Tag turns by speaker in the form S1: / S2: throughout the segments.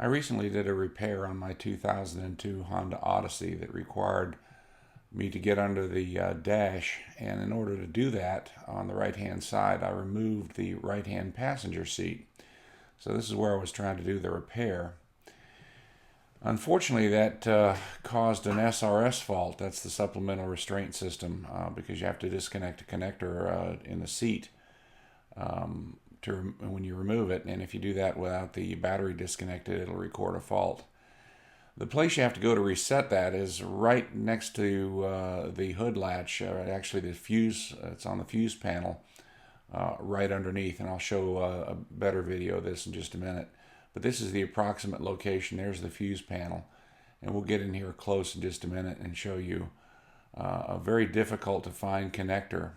S1: I recently did a repair on my 2002 Honda Odyssey that required me to get under the dash, and in order to do that, on the right hand side I removed the right hand passenger seat. So this is where I was trying to do the repair. Unfortunately, that caused an SRS fault. That's the supplemental restraint system, because you have to disconnect a connector in the seat when you remove it, and if you do that without the battery disconnected, it'll record a fault. The place you have to go to reset that is right next to the hood latch, actually the fuse. It's on the fuse panel right underneath, and I'll show a better video of this in just a minute. But this is the approximate location. There's the fuse panel, and we'll get in here close in just a minute and show you a very difficult to find connector.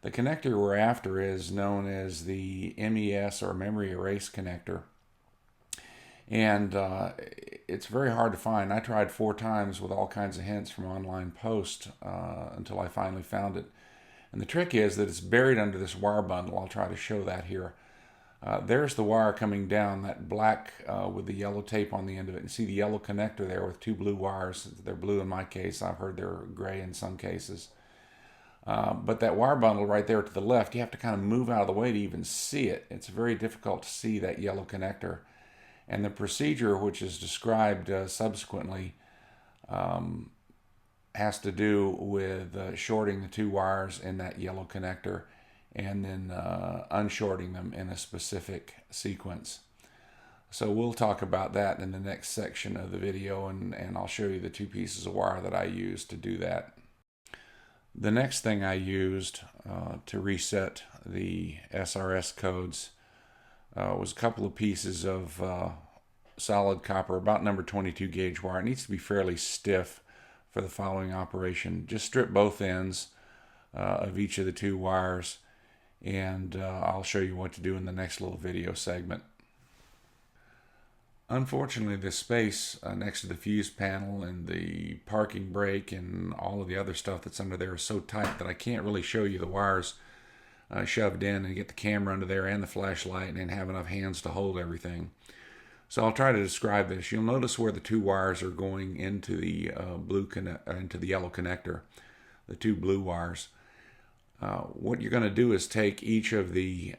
S1: The connector we're after is known as the MES, or memory erase connector, and it's very hard to find. I tried 4 times with all kinds of hints from online posts until I finally found it. And the trick is that it's buried under this wire bundle. I'll try to show that here. There's the wire coming down, that black with the yellow tape on the end of it. You see the yellow connector there with 2 blue wires. They're blue in my case. I've heard they're gray in some cases. But that wire bundle right there to the left, you have to kind of move out of the way to even see it. It's very difficult to see that yellow connector. And the procedure, which is described subsequently, has to do with shorting the 2 wires in that yellow connector and then unshorting them in a specific sequence. So we'll talk about that in the next section of the video, and I'll show you the 2 pieces of wire that I used to do that. The next thing I used to reset the SRS codes was a couple of pieces of solid copper, about number 22 gauge wire. It needs to be fairly stiff for the following operation. Just strip both ends of each of the 2 wires, and I'll show you what to do in the next little video segment. Unfortunately, the space next to the fuse panel and the parking brake and all of the other stuff that's under there is so tight that I can't really show you the wires shoved in and get the camera under there and the flashlight and have enough hands to hold everything. So I'll try to describe this. You'll notice where the 2 wires are going into the into the yellow connector, the 2 blue wires. What you're going to do is take each of the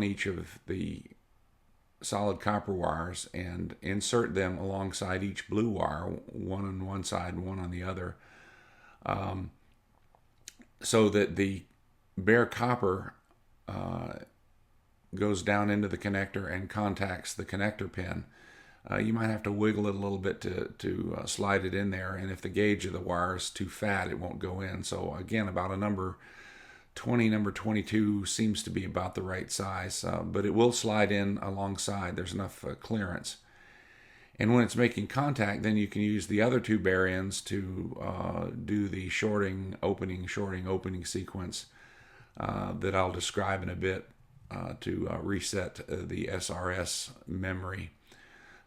S1: each of the solid copper wires and insert them alongside each blue wire, one on one side and one on the other, so that the bare copper goes down into the connector and contacts the connector pin. You might have to wiggle it a little bit to slide it in there, and if the gauge of the wire is too fat, it won't go in. So again, about a number 20, number 22 seems to be about the right size, but it will slide in alongside. There's enough clearance. And when it's making contact, then you can use the other 2 bare ends to do the shorting, opening sequence that I'll describe in a bit to reset the SRS memory.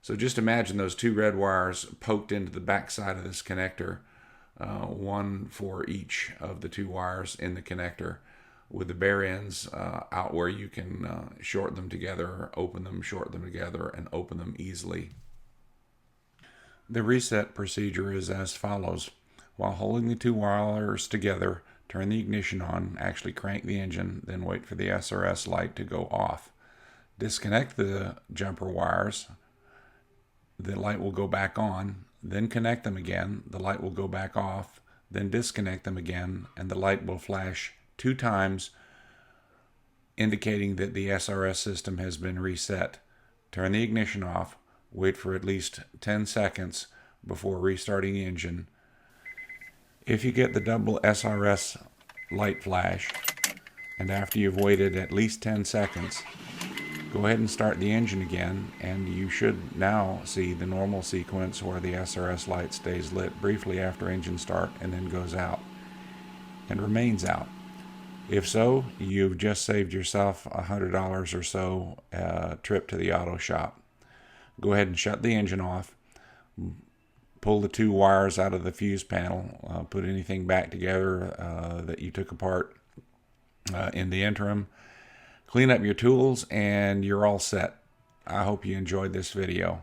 S1: So just imagine those 2 red wires poked into the back side of this connector, one for each of the 2 wires in the connector, with the bare ends out where you can short them together, open them, short them together, and open them easily. The reset procedure is as follows. While holding the 2 wires together, turn the ignition on, actually crank the engine, then wait for the SRS light to go off. Disconnect the jumper wires, the light will go back on, then connect them again, the light will go back off, then disconnect them again, and the light will flash 2 times, indicating that the SRS system has been reset. Turn the ignition off, wait for at least 10 seconds before restarting the engine. If you get the double SRS light flash, and after you've waited at least 10 seconds, go ahead and start the engine again, and you should now see the normal sequence where the SRS light stays lit briefly after engine start and then goes out and remains out. If so, you've just saved yourself $100 or so trip to the auto shop. Go ahead and shut the engine off, pull the 2 wires out of the fuse panel, put anything back together that you took apart in the interim, clean up your tools, and you're all set. I hope you enjoyed this video.